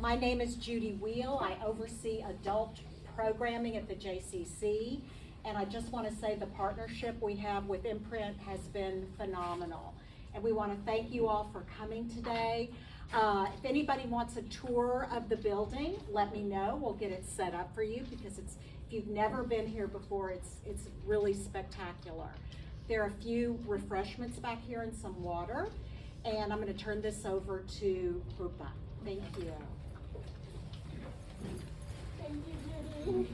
My name is Judy Wheel. I oversee adult programming at the JCC, and I just want to say the partnership we have with Imprint has been phenomenal. And we want to thank you all for coming today. If anybody wants a tour of the building, let me know. We'll get it set up for you because if you've never been here before, it's really spectacular. There are a few refreshments back here and some water, and I'm going to turn this over to Rupa. Thank you. Thank you, Judy.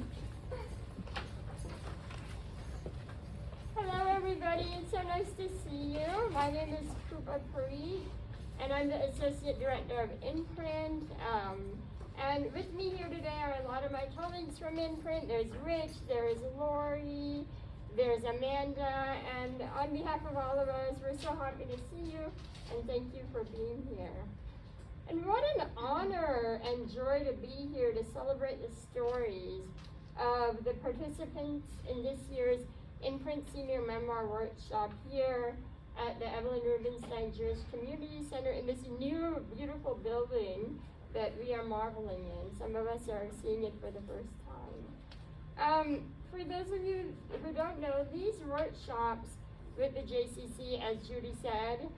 Hello, everybody. It's so nice to see you. My name is Krupa Parikh, and I'm the Associate Director of Inprint. And with me here today are a lot of my colleagues from Inprint. There's Rich, there's Lori, there's Amanda, and on behalf of all of us, we're so happy to see you, and thank you for being here. And what an honor and joy to be here to celebrate the stories of the participants in this year's Inprint Senior Memoir Workshop here at the Evelyn Rubinstein Jewish Community Center in this new, beautiful building that we are marveling in. Some of us are seeing it for the first time. For those of you who don't know, these workshops with the JCC, as Judy said,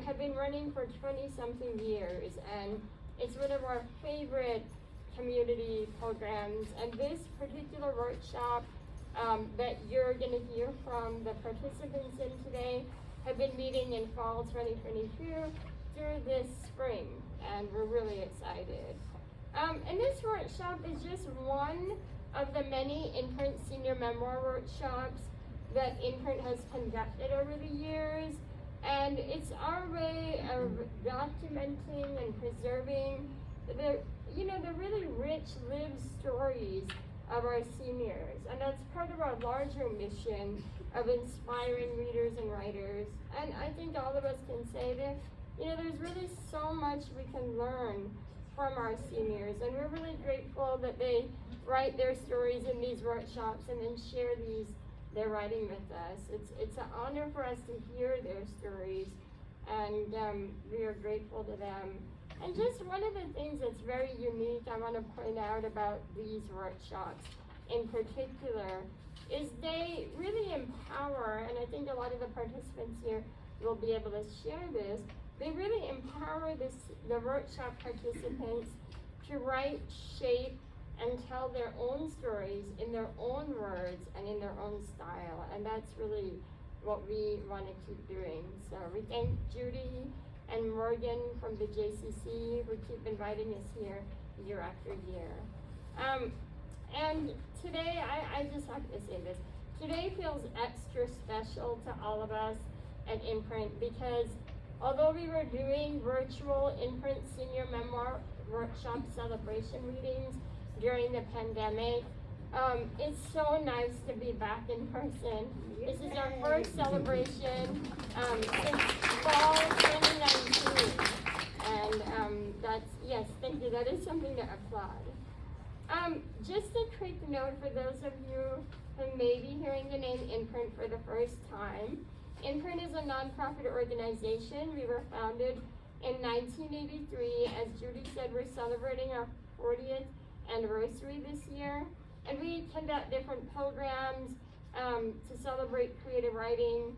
have been running for 20-something years, and it's one of our favorite community programs. And this particular workshop that you're going to hear from the participants in today have been meeting in fall 2022 through this spring, and we're really excited. And this workshop is just one of the many Imprint Senior Memoir workshops that Imprint has conducted over the years. And it's our way of documenting and preserving the really rich lived stories of our seniors. And that's part of our larger mission of inspiring readers and writers. And I think all of us can say that, there's really so much we can learn from our seniors. And we're really grateful that they write their stories in these workshops and then share their writing with us. It's an honor for us to hear their stories, and we are grateful to them. And just one of the things that's very unique I want to point out about these workshops in particular is they really empower, and I think a lot of the participants here will be able to share this, they really empower the workshop participants to write, shape, and tell their own stories in their own words and in their own style. And that's really what we want to keep doing. So we thank Judy and Morgan from the JCC who keep inviting us here year after year. And today, I just have to say this, today feels extra special to all of us at Imprint because although we were doing virtual Imprint Senior Memoir Workshop celebration readings during the pandemic, it's so nice to be back in person. This is our first celebration since fall 2019. And yes, thank you, that is something to applaud. Just a quick note for those of you who may be hearing the name Imprint for the first time. Imprint is a nonprofit organization. We were founded in 1983. As Judy said, we're celebrating our 40th anniversary this year, and we conduct different programs to celebrate creative writing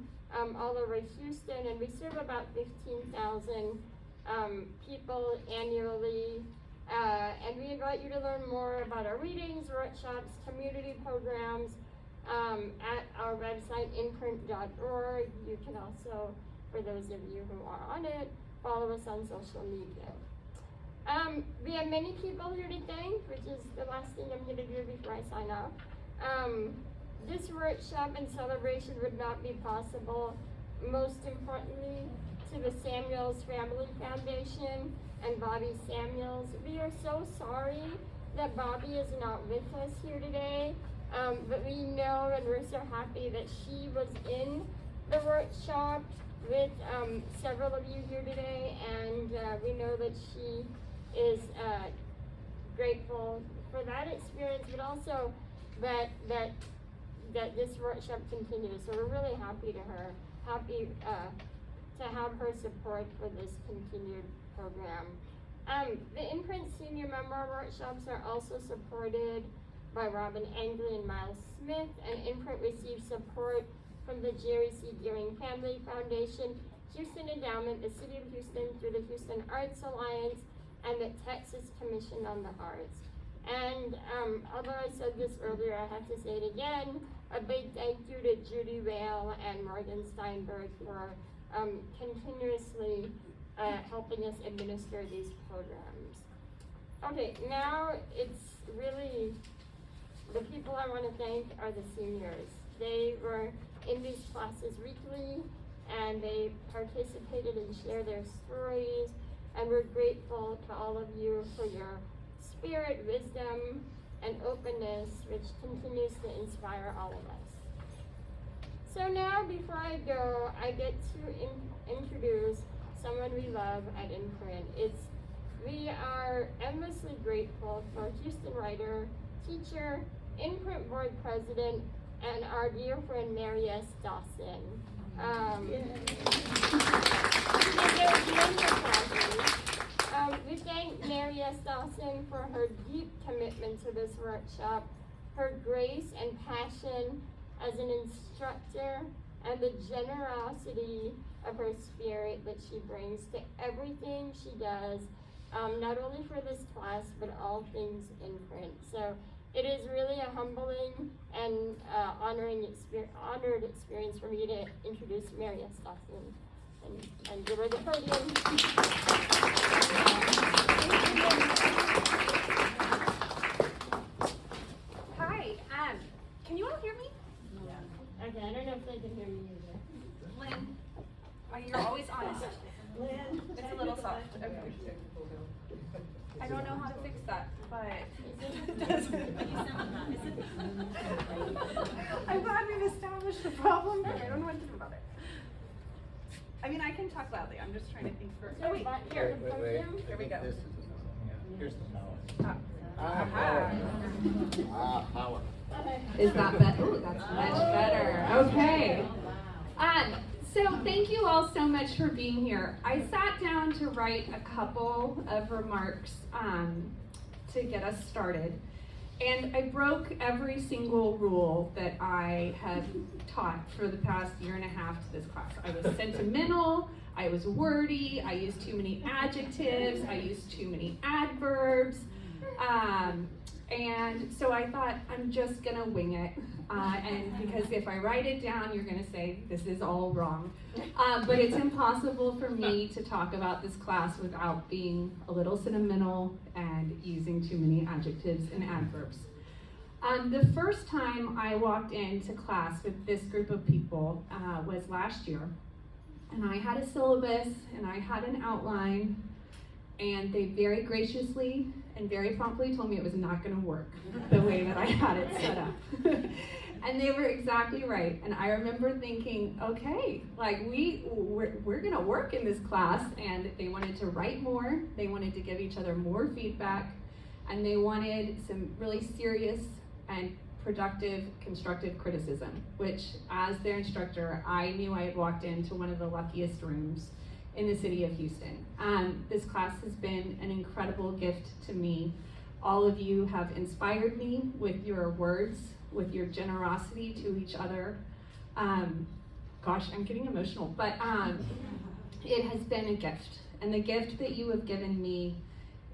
all over Houston, and we serve about 15,000 people annually, and we invite you to learn more about our readings, workshops, community programs at our website inprint.org. You can also, for those of you who are on it, follow us on social media. We have many people here to thank, which is the last thing I'm going to do before I sign off. This workshop and celebration would not be possible, most importantly, to the Samuels Family Foundation and Bobby Samuels. We are so sorry that Bobby is not with us here today, but we know and we're so happy that she was in the workshop with several of you here today, and we know that she is grateful for that experience, but also that this workshop continues. So we're really happy to have her support for this continued program. The Imprint Senior Memoir workshops are also supported by Robin Angley and Miles Smith, and Inprint receives support from the Jerry C. Deering Family Foundation, Houston Endowment, the City of Houston through the Houston Arts Alliance, and the Texas Commission on the Arts. And although I said this earlier, I have to say it again, a big thank you to Judy Vale and Morgan Steinberg for continuously helping us administer these programs. Okay, now it's really, the people I want to thank are the seniors. They were in these classes weekly, and they participated and shared their stories, and we're grateful to all of you for your spirit, wisdom, and openness, which continues to inspire all of us. So now, before I go, I get to introduce someone we love at Inprint. We are endlessly grateful for Houston writer, teacher, Inprint board president, and our dear friend Mary S. Dawson. We thank Mary S. Dawson for her deep commitment to this workshop, her grace and passion as an instructor, and the generosity of her spirit that she brings to everything she does, not only for this class, but all things Inprint. So it is really a humbling and honored experience for me to introduce Mary S. Dawson and give her the podium. Hi, can you all hear me? Okay, I don't know if they can hear me either. Lynn, you're always honest. Lynn, it's a little soft. Okay. I don't know how to fix that, but I'm glad we've established the problem, but I don't know what to do about it. I mean, I can talk loudly. I'm just trying to think first. Oh wait, here. Here we go. This is, here's the power. Power. Is that better? Oh, that's much better. Okay. So thank you all so much for being here. I sat down to write a couple of remarks to get us started. And I broke every single rule that I have taught for the past year and a half to this class. I was sentimental, I was wordy, I used too many adjectives, I used too many adverbs. And so I thought, I'm just gonna wing it. And because if I write it down, you're gonna say, this is all wrong. But it's impossible for me to talk about this class without being a little sentimental and using too many adjectives and adverbs. The first time I walked into class with this group of people was last year. And I had a syllabus and I had an outline, and they very graciously and very promptly told me it was not gonna work the way that I had it set up. And they were exactly right. And I remember thinking, okay, like we're gonna work in this class. And they wanted to write more, they wanted to give each other more feedback, and they wanted some really serious and productive, constructive criticism, which as their instructor, I knew I had walked into one of the luckiest rooms in the city of Houston. This class has been an incredible gift to me. All of you have inspired me with your words, with your generosity to each other. Gosh, I'm getting emotional, but it has been a gift. And the gift that you have given me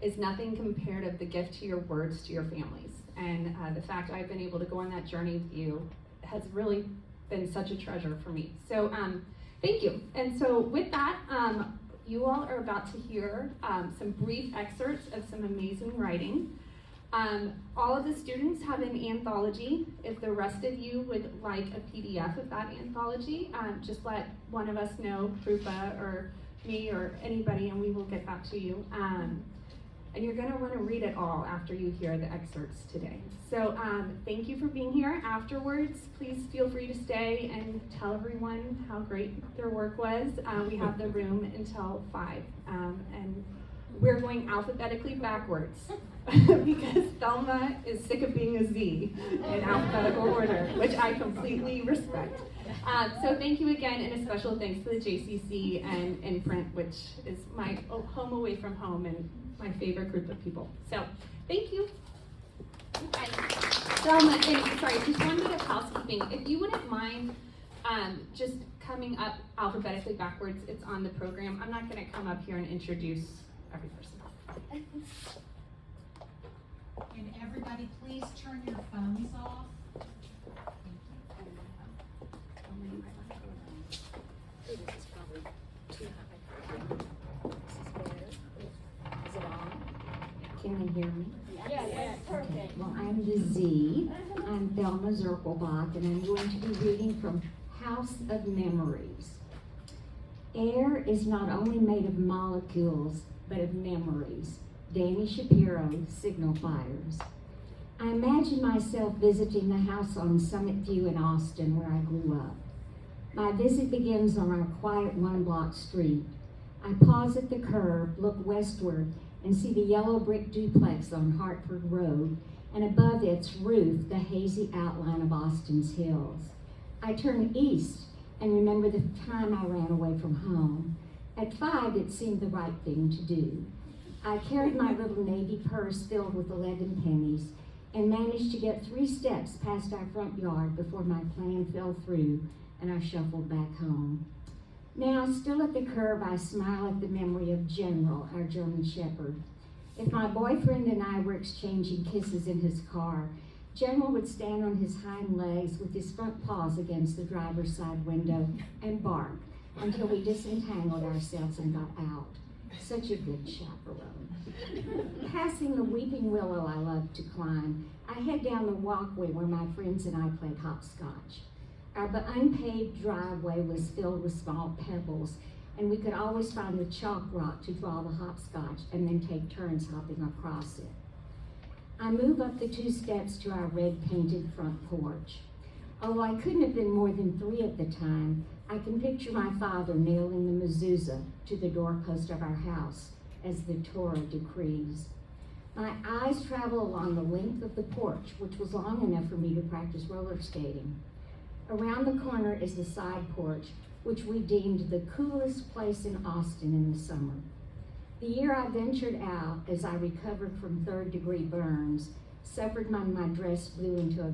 is nothing compared to the gift to your words to your families. And the fact I've been able to go on that journey with you has really been such a treasure for me. So thank you. And so with that, you all are about to hear some brief excerpts of some amazing writing. All of the students have an anthology. If the rest of you would like a PDF of that anthology, just let one of us know, Krupa or me or anybody, and we will get that to you. And you're gonna wanna read it all after you hear the excerpts today. So thank you for being here. Afterwards, please feel free to stay and tell everyone how great their work was. We have the room until 5. And we're going alphabetically backwards because Thelma is sick of being a Z in alphabetical order, which I completely respect. So thank you again, and a special thanks to the JCC and Inprint, which is my home away from home, and my favorite group of people. So, thank you. Selma, and sorry, just one bit of housekeeping. If you wouldn't mind just coming up alphabetically backwards, it's on the program. I'm not going to come up here and introduce every person. And everybody, please turn your phones off. This is probably too high. This is better. Is it on? Can you hear me? Yeah, that's perfect. Well, I'm the Z. I'm Thelma Zirkelbach, and I'm going to be reading from House of Memories. Air is not only made of molecules, but of memories. Danny Shapiro, Signal Fires. I imagine myself visiting the house on Summit View in Austin, where I grew up. My visit begins on our quiet one-block street. I pause at the curb, look westward, and see the yellow brick duplex on Hartford Road, and above its roof, the hazy outline of Austin's hills. I turn east and remember the time I ran away from home. At 5, it seemed the right thing to do. I carried my little navy purse filled with 11 pennies and managed to get 3 steps past our front yard before my plan fell through and I shuffled back home. Now, still at the curb, I smile at the memory of General, our German Shepherd. If my boyfriend and I were exchanging kisses in his car, General would stand on his hind legs with his front paws against the driver's side window and bark until we disentangled ourselves and got out. Such a good chaperone. Passing the weeping willow I loved to climb, I head down the walkway where my friends and I played hopscotch. Our unpaved driveway was filled with small pebbles, and we could always find the chalk rock to draw the hopscotch and then take turns hopping across it. I move up the 2 steps to our red-painted front porch. Although I couldn't have been more than 3 at the time, I can picture my father nailing the mezuzah to the doorpost of our house as the Torah decrees. My eyes travel along the length of the porch, which was long enough for me to practice roller skating. Around the corner is the side porch, which we deemed the coolest place in Austin in the summer. The year I ventured out, as I recovered from 3rd-degree burns, suffered my dress blew into a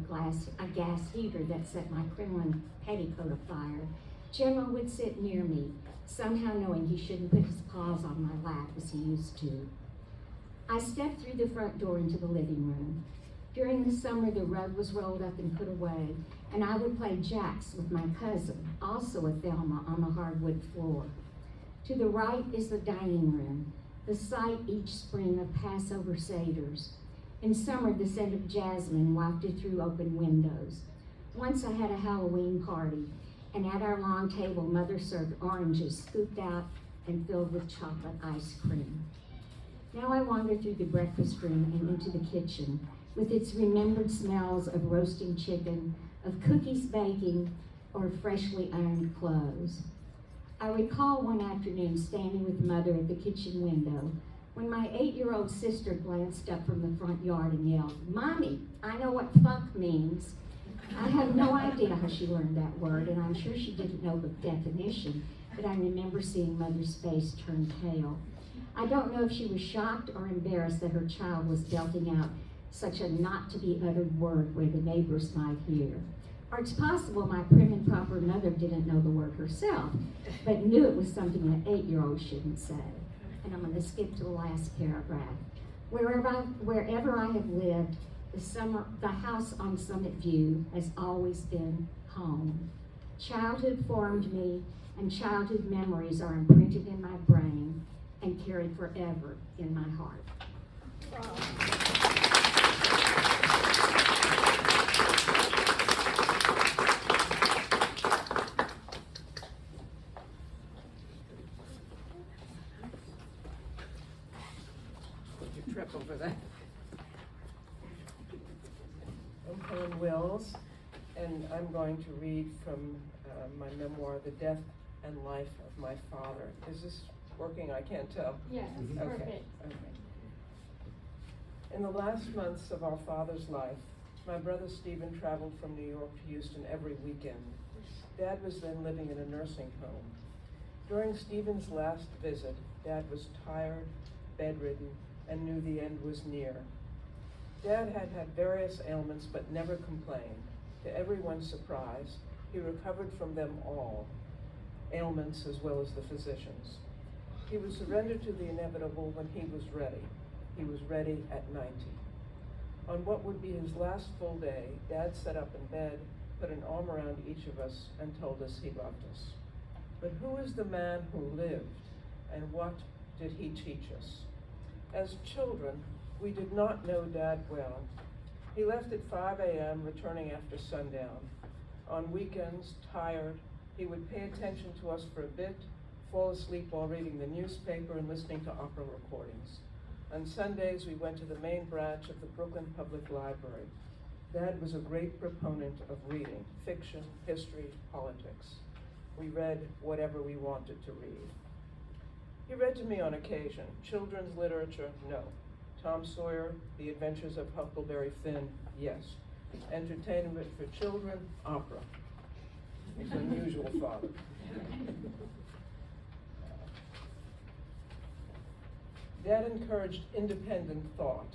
gas heater that set my crinoline petticoat afire, General would sit near me, somehow knowing he shouldn't put his paws on my lap as he used to. I stepped through the front door into the living room. During the summer, the rug was rolled up and put away, and I would play jacks with my cousin, also a Thelma, on the hardwood floor. To the right is the dining room, the site each spring of Passover seders. In summer, the scent of jasmine wafted through open windows. Once I had a Halloween party, and at our long table, Mother served oranges scooped out and filled with chocolate ice cream. Now I wander through the breakfast room and into the kitchen, with its remembered smells of roasting chicken, of cookies baking, or freshly ironed clothes. I recall one afternoon standing with Mother at the kitchen window when my 8-year-old sister glanced up from the front yard and yelled, "Mommy, I know what fuck means." I have no idea how she learned that word, and I'm sure she didn't know the definition, but I remember seeing Mother's face turn pale. I don't know if she was shocked or embarrassed that her child was belting out such a not-to-be-uttered word where the neighbors might hear. Or it's possible my prim and proper mother didn't know the word herself, but knew it was something an 8-year-old shouldn't say. And I'm going to skip to the last paragraph. Wherever I have lived, the house on Summit View has always been home. Childhood formed me, and childhood memories are imprinted in my brain and carried forever in my heart. You trip over that. I'm Helen Wills, and I'm going to read from my memoir, The Death and Life of My Father. Is this working? I can't tell. Yes, Okay. perfect. In the last months of our father's life, my brother Stephen traveled from New York to Houston every weekend. Dad was then living in a nursing home. During Stephen's last visit, Dad was tired, bedridden, and knew the end was near. Dad had had various ailments but never complained. To everyone's surprise, he recovered from them all, ailments as well as the physicians. He would surrender to the inevitable when he was ready. He was ready at 90. On what would be his last full day, Dad sat up in bed, put an arm around each of us, and told us he loved us. But who is the man who lived, and what did he teach us? As children, we did not know Dad well. He left at 5 a.m., returning after sundown. On weekends, tired, he would pay attention to us for a bit, fall asleep while reading the newspaper and listening to opera recordings. On Sundays, we went to the main branch of the Brooklyn Public Library. Dad was a great proponent of reading, fiction, history, politics. We read whatever we wanted to read. He read to me on occasion. Children's literature, no. Tom Sawyer, The Adventures of Huckleberry Finn, yes. Entertainment for children, opera. He's an unusual father. Dad encouraged independent thought.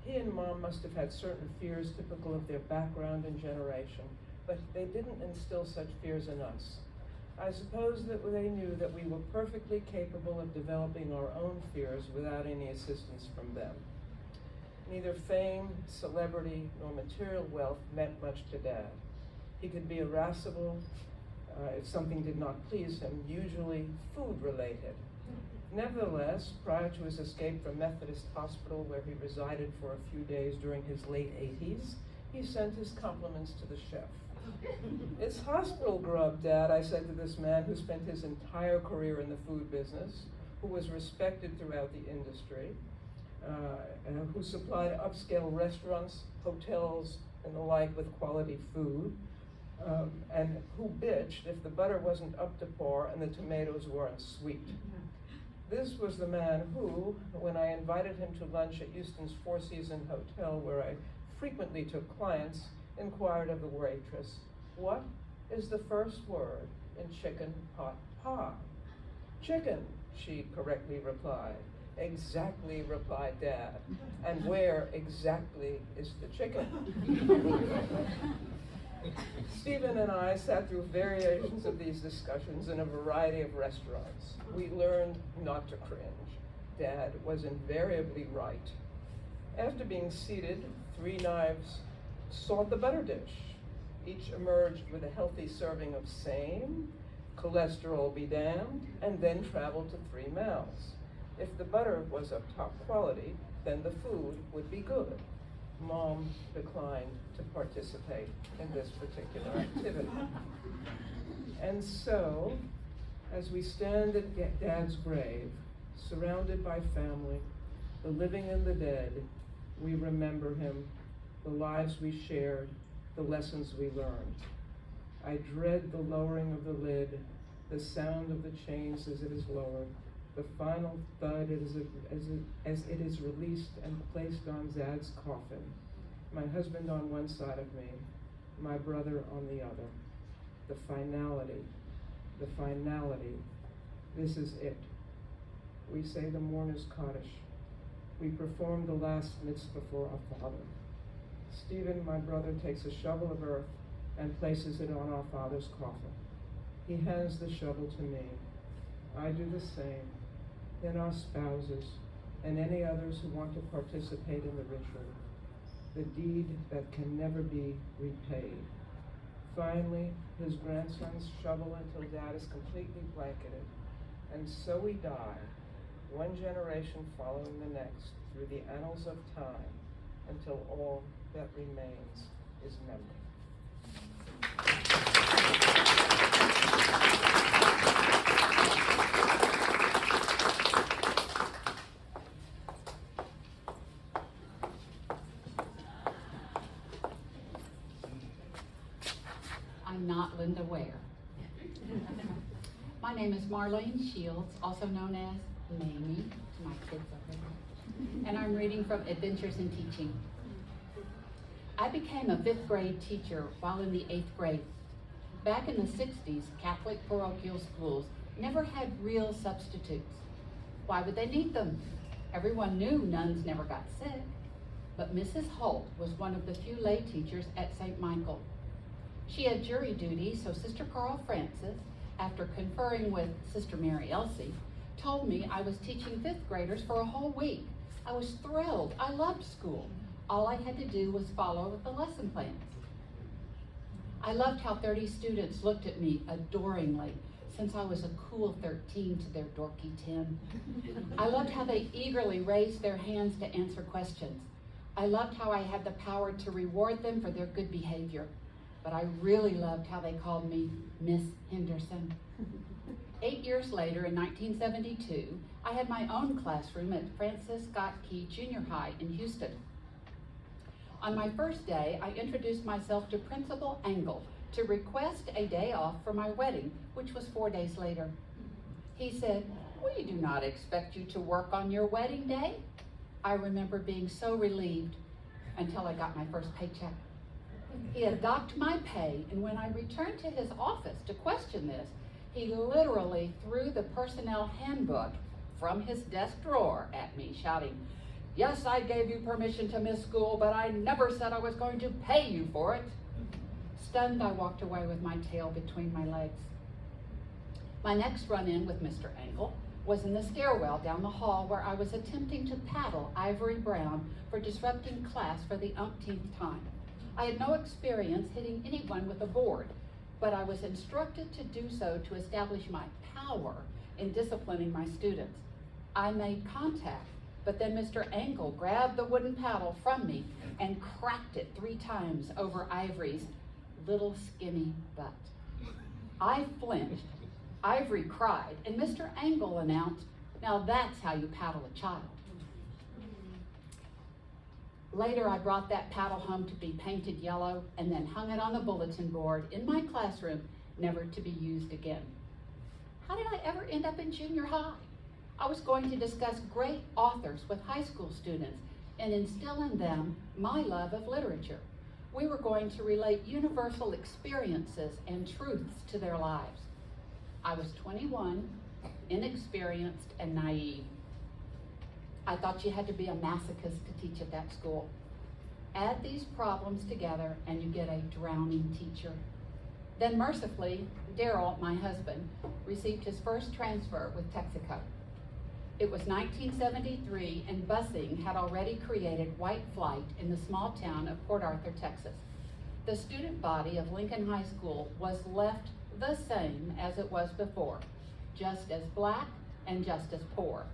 He and Mom must have had certain fears typical of their background and generation, but they didn't instill such fears in us. I suppose that they knew that we were perfectly capable of developing our own fears without any assistance from them. Neither fame, celebrity, nor material wealth meant much to Dad. He could be irascible if something did not please him, usually food-related. Nevertheless, prior to his escape from Methodist Hospital, where he resided for a few days during his late 80s, he sent his compliments to the chef. "It's hospital grub, Dad," I said to this man who spent his entire career in the food business, who was respected throughout the industry, and who supplied upscale restaurants, hotels, and the like with quality food, and who bitched if the butter wasn't up to par and the tomatoes weren't sweet. This was the man who, when I invited him to lunch at Houston's Four Seasons Hotel, where I frequently took clients, inquired of the waitress, "What is the first word in chicken pot pie?" "Chicken," she correctly replied. "Exactly," replied Dad. "And where exactly is the chicken?" Stephen and I sat through variations of these discussions in a variety of restaurants. We learned not to cringe. Dad was invariably right. After being seated, 3 knives sought the butter dish. Each emerged with a healthy serving of same, cholesterol be damned, and then traveled to 3 mouths. If the butter was of top quality, then the food would be good. Mom declined to participate in this particular activity. And so, as we stand at Dad's grave, surrounded by family, the living and the dead, we remember him, the lives we shared, the lessons we learned. I dread the lowering of the lid, the sound of the chains as it is lowered, the final thud as it is released and placed on Zad's coffin. My husband on one side of me, my brother on the other. The finality, this is it. We say the mourner's Kaddish. We perform the last mitzvah for our father. Stephen, my brother, takes a shovel of earth and places it on our father's coffin. He hands the shovel to me. I do the same. Then our spouses and any others who want to participate in the ritual, the deed that can never be repaid. Finally, his grandsons shovel until Dad is completely blanketed, and so we die, one generation following the next, through the annals of time, until all that remains is memory. I'm not Linda Ware. My name is Marlene Shields, also known as Mamie to my kids over there. And I'm reading from Adventures in Teaching. I became a 5th grade teacher while in the 8th grade. Back in the 60s, Catholic parochial schools never had real substitutes. Why would they need them? Everyone knew nuns never got sick, but Mrs. Holt was one of the few lay teachers at St. Michael. She had jury duty, so Sister Carl Francis, after conferring with Sister Mary Elsie, told me I was teaching 5th graders for a whole week. I was thrilled. I loved school. All I had to do was follow the lesson plans. I loved how 30 students looked at me adoringly, since I was a cool 13 to their dorky 10. I loved how they eagerly raised their hands to answer questions. I loved how I had the power to reward them for their good behavior. But I really loved how they called me Miss Henderson. 8 years later, in 1972, I had my own classroom at Francis Scott Key Junior High in Houston. On my first day, I introduced myself to Principal Engel to request a day off for my wedding, which was 4 days later. He said, "We do not expect you to work on your wedding day." I remember being so relieved until I got my first paycheck. He had docked my pay, and when I returned to his office to question this, he literally threw the personnel handbook from his desk drawer at me, shouting, "Yes, I gave you permission to miss school, but I never said I was going to pay you for it." Stunned, I walked away with my tail between my legs. My next run-in with Mr. Engel was in the stairwell down the hall, where I was attempting to paddle Ivory Brown for disrupting class for the umpteenth time. I had no experience hitting anyone with a board, but I was instructed to do so to establish my power in disciplining my students. I made contact, but then Mr. Engel grabbed the wooden paddle from me and cracked it 3 times over Ivory's little skinny butt. I flinched, Ivory cried, and Mr. Engel announced, "Now that's how you paddle a child." Later, I brought that paddle home to be painted yellow and then hung it on the bulletin board in my classroom, never to be used again. How did I ever end up in junior high? I was going to discuss great authors with high school students and instill in them my love of literature. We were going to relate universal experiences and truths to their lives. I was 21, inexperienced, and naive. I thought you had to be a masochist to teach at that school. Add these problems together and you get a drowning teacher. Then mercifully, Daryl, my husband, received his first transfer with Texaco. It was 1973 and busing had already created white flight in the small town of Port Arthur, Texas. The student body of Lincoln High School was left the same as it was before, just as black and just as poor.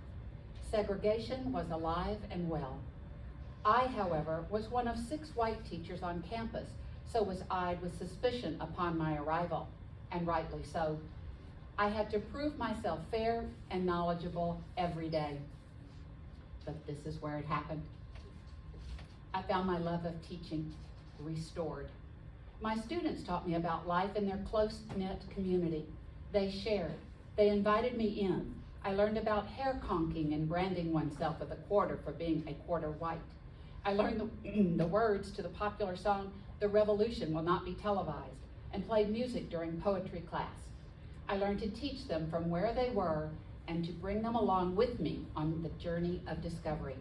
Segregation was alive and well. I, however, was one of 6 white teachers on campus, so was eyed with suspicion upon my arrival, and rightly so. I had to prove myself fair and knowledgeable every day. But this is where it happened. I found my love of teaching restored. My students taught me about life in their close-knit community. They shared. They invited me in. I learned about hair conking and branding oneself with a quarter for being a quarter white. I learned the words to the popular song, "The Revolution Will Not Be Televised," and played music during poetry class. I learned to teach them from where they were and to bring them along with me on the journey of discovery.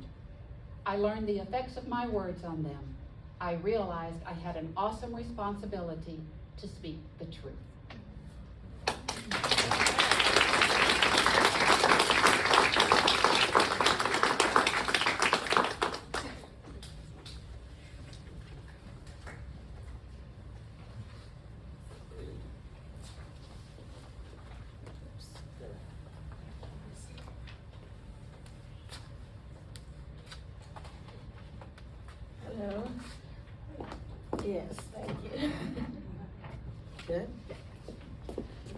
I learned the effects of my words on them. I realized I had an awesome responsibility to speak the truth. Hello. Yes, thank you. Good.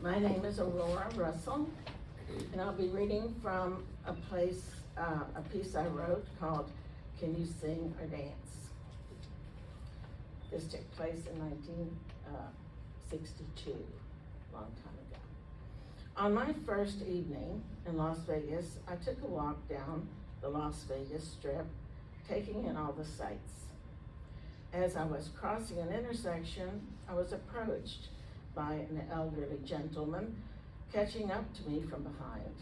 My name is Aurora Russell, and I'll be reading from a piece I wrote called "Can You Sing or Dance?" This took place in 1962, a long time ago. On my first evening in Las Vegas, I took a walk down the Las Vegas Strip, taking in all the sights. As I was crossing an intersection, I was approached by an elderly gentleman catching up to me from behind.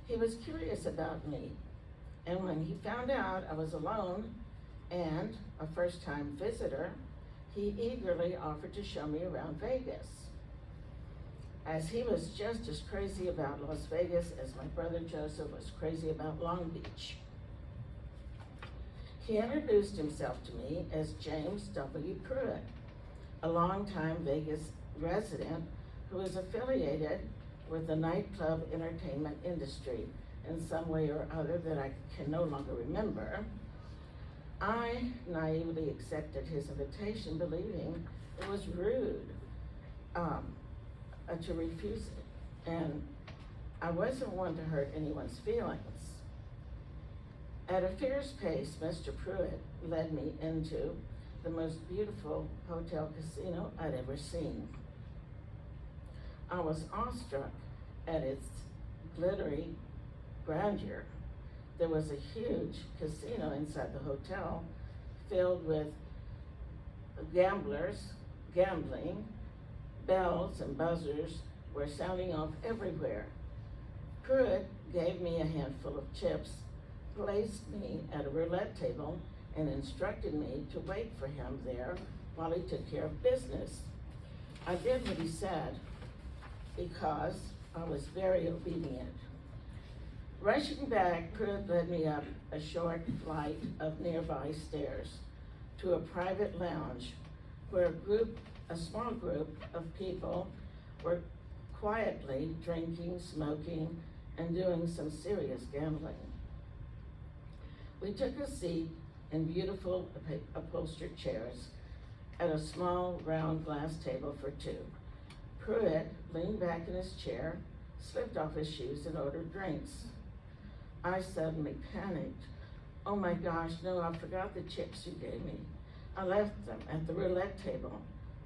He was curious about me. And when he found out I was alone and a first-time visitor, he eagerly offered to show me around Vegas, as he was just as crazy about Las Vegas as my brother Joseph was crazy about Long Beach. He introduced himself to me as James W. Pruitt, a longtime Vegas resident who is affiliated with the nightclub entertainment industry in some way or other that I can no longer remember. I naively accepted his invitation, believing it was rude to refuse it, and I wasn't one to hurt anyone's feelings. At a fierce pace, Mr. Pruitt led me into the most beautiful hotel casino I'd ever seen. I was awestruck at its glittery grandeur. There was a huge casino inside the hotel filled with gamblers, gambling. Bells and buzzers were sounding off everywhere. Pruitt gave me a handful of chips, placed me at a roulette table, and instructed me to wait for him there while he took care of business. I did what he said because I was very obedient. Rushing back, Pruitt led me up a short flight of nearby stairs to a private lounge where a small group of people were quietly drinking, smoking, and doing some serious gambling. We took a seat in beautiful upholstered chairs at a small round glass table for two. Pruitt leaned back in his chair, slipped off his shoes, and ordered drinks. I suddenly panicked. Oh my gosh, no, I forgot the chips you gave me. I left them at the roulette table,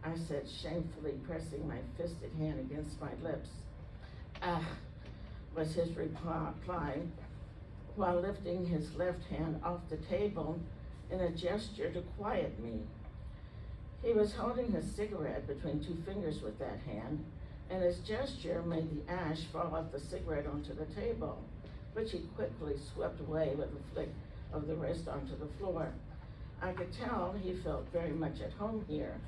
I said, shamefully pressing my fisted hand against my lips. Ah, was his reply, while lifting his left hand off the table in a gesture to quiet me. He was holding his cigarette between two fingers with that hand, and his gesture made the ash fall off the cigarette onto the table, which he quickly swept away with a flick of the wrist onto the floor. I could tell he felt very much at home here.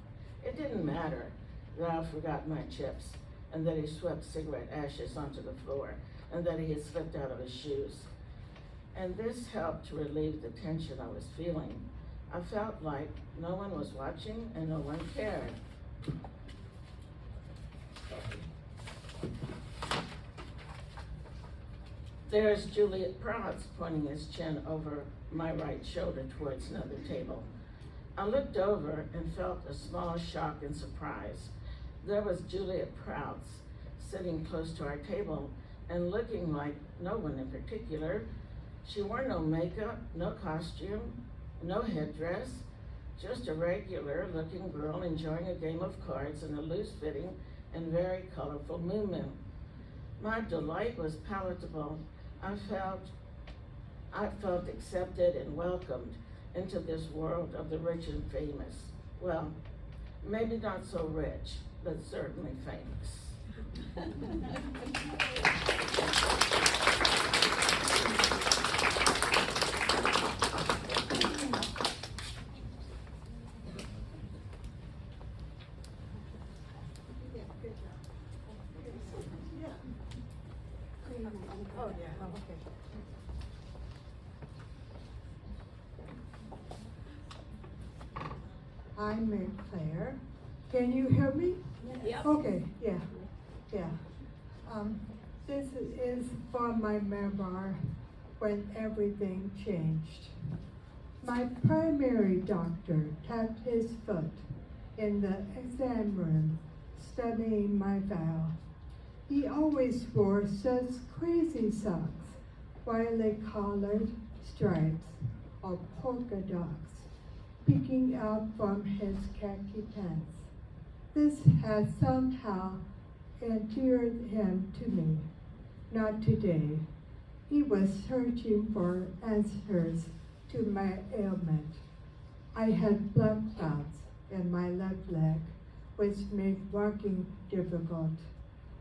It didn't matter that I forgot my chips, and that he swept cigarette ashes onto the floor, and that he had slipped out of his shoes. And this helped to relieve the tension I was feeling. I felt like no one was watching and no one cared. There's Juliet Protz pointing his chin over my right shoulder towards another table. I looked over and felt a small shock and surprise. There was Juliet Protz sitting close to our table and looking like no one in particular. She wore no makeup, no costume, no headdress, just a regular looking girl enjoying a game of cards in a loose fitting and very colorful muumuu. My delight was palatable. I felt accepted and welcomed into this world of the rich and famous. Well, maybe not so rich, but certainly famous. Oh, yeah, okay. I'm Mary Claire. Can you hear me? Yep. Okay, yeah. This is from my memoir, When Everything Changed. My primary doctor tapped his foot in the exam room, studying my vow. He always wore such crazy socks, violet collared stripes, or polka dots, peeking out from his khaki pants. This had somehow endeared him to me. Not today. He was searching for answers to my ailment. I had blood clots in my left leg, which made walking difficult.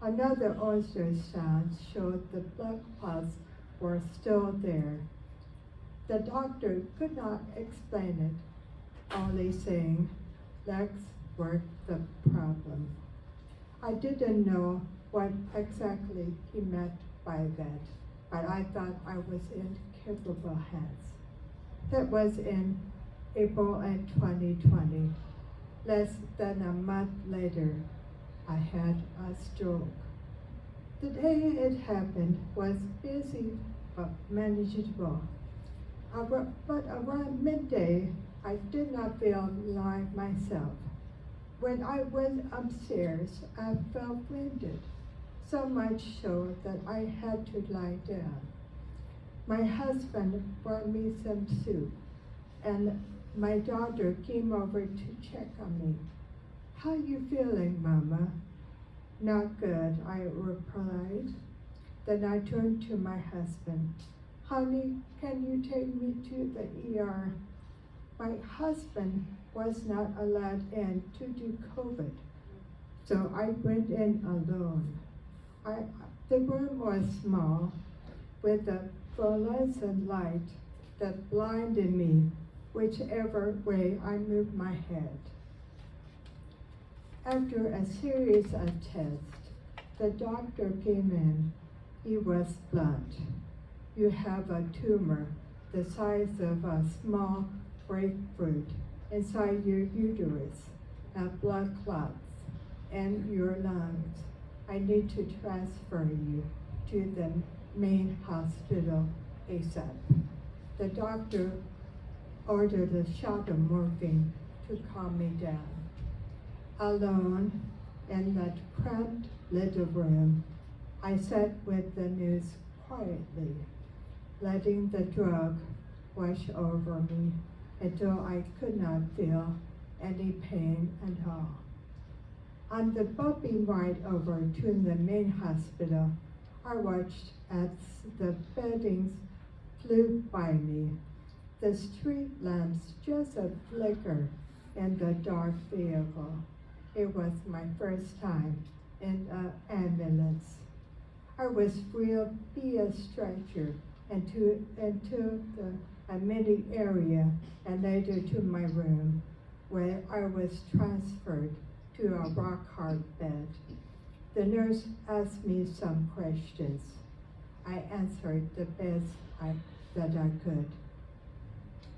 Another ultrasound showed the blood clots were still there. The doctor could not explain it, only saying, let's work the problem. I didn't know what exactly he meant by that, but I thought I was in capable hands. That was in April of 2020. Less than a month later, I had a stroke. The day it happened was busy but manageable. But around midday, I did not feel like myself. When I went upstairs, I felt winded, so much so that I had to lie down. My husband brought me some soup, and my daughter came over to check on me. How you feeling, Mama? Not good, I replied. Then I turned to my husband. Honey, can you take me to the ER? My husband was not allowed in to do COVID, so I went in alone. The room was small, with a fluorescent light that blinded me whichever way I moved my head. After a series of tests, the doctor came in. He was blunt. You have a tumor the size of a small grapefruit inside your uterus, and blood clots in your lungs. I need to transfer you to the main hospital ASAP. The doctor ordered a shot of morphine to calm me down. Alone in that cramped little room, I sat with the news quietly, letting the drug wash over me until I could not feel any pain at all. On the bumpy ride over to the main hospital, I watched as the buildings flew by me, the street lamps just a flicker in the dark vehicle. It was my first time in an ambulance. I was wheeled via stretcher into the admitting area and later to my room, where I was transferred to a rock-hard bed. The nurse asked me some questions. I answered the best that I could,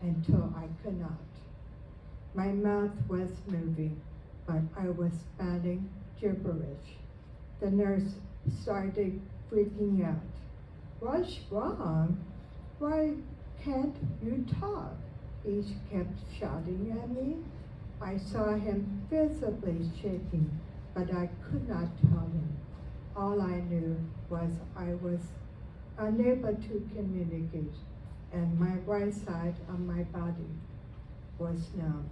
until I could not. My mouth was moving, but I was spouting gibberish. The nurse started freaking out. What's wrong? Why can't you talk? He kept shouting at me. I saw him visibly shaking, but I could not tell him. All I knew was I was unable to communicate, and my right side of my body was numb.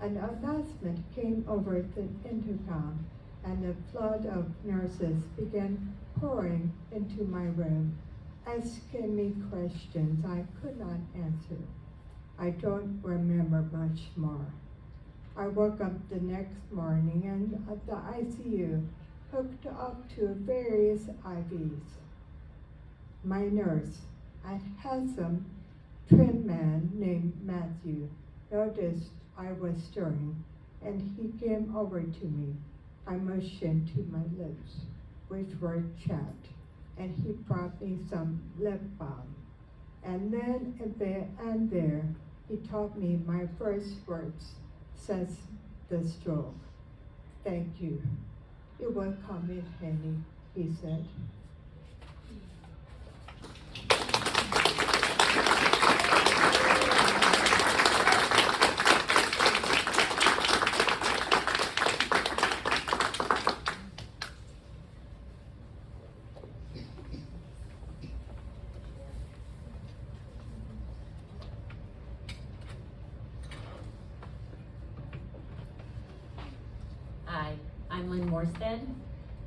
An announcement came over the intercom, and a flood of nurses began pouring into my room, asking me questions I could not answer. I don't remember much more. I woke up the next morning and at the ICU, hooked up to various IVs. My nurse, a handsome, trim man named Matthew, noticed I was stirring, and he came over to me. I motioned to my lips, which were chapped, and he brought me some lip balm. And then and there, he taught me my first words since the stroke. Thank you. It will come in handy, he said. Hi, I'm Lynn Morstead,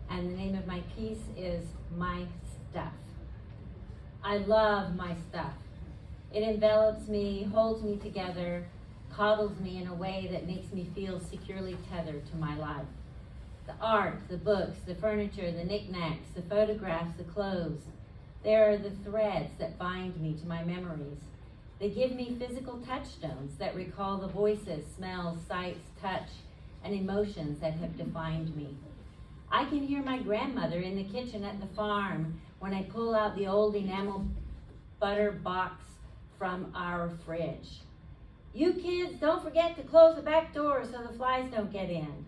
and the name of my piece is My Stuff. I love my stuff. It envelops me, holds me together, coddles me in a way that makes me feel securely tethered to my life. The art, the books, the furniture, the knickknacks, the photographs, the clothes, they are the threads that bind me to my memories, They give me physical touchstones that recall the voices, smells, sights, touch, and emotions that have defined me. I can hear my grandmother in the kitchen at the farm when I pull out the old enamel butter box from our fridge. You kids, don't forget to close the back door so the flies don't get in.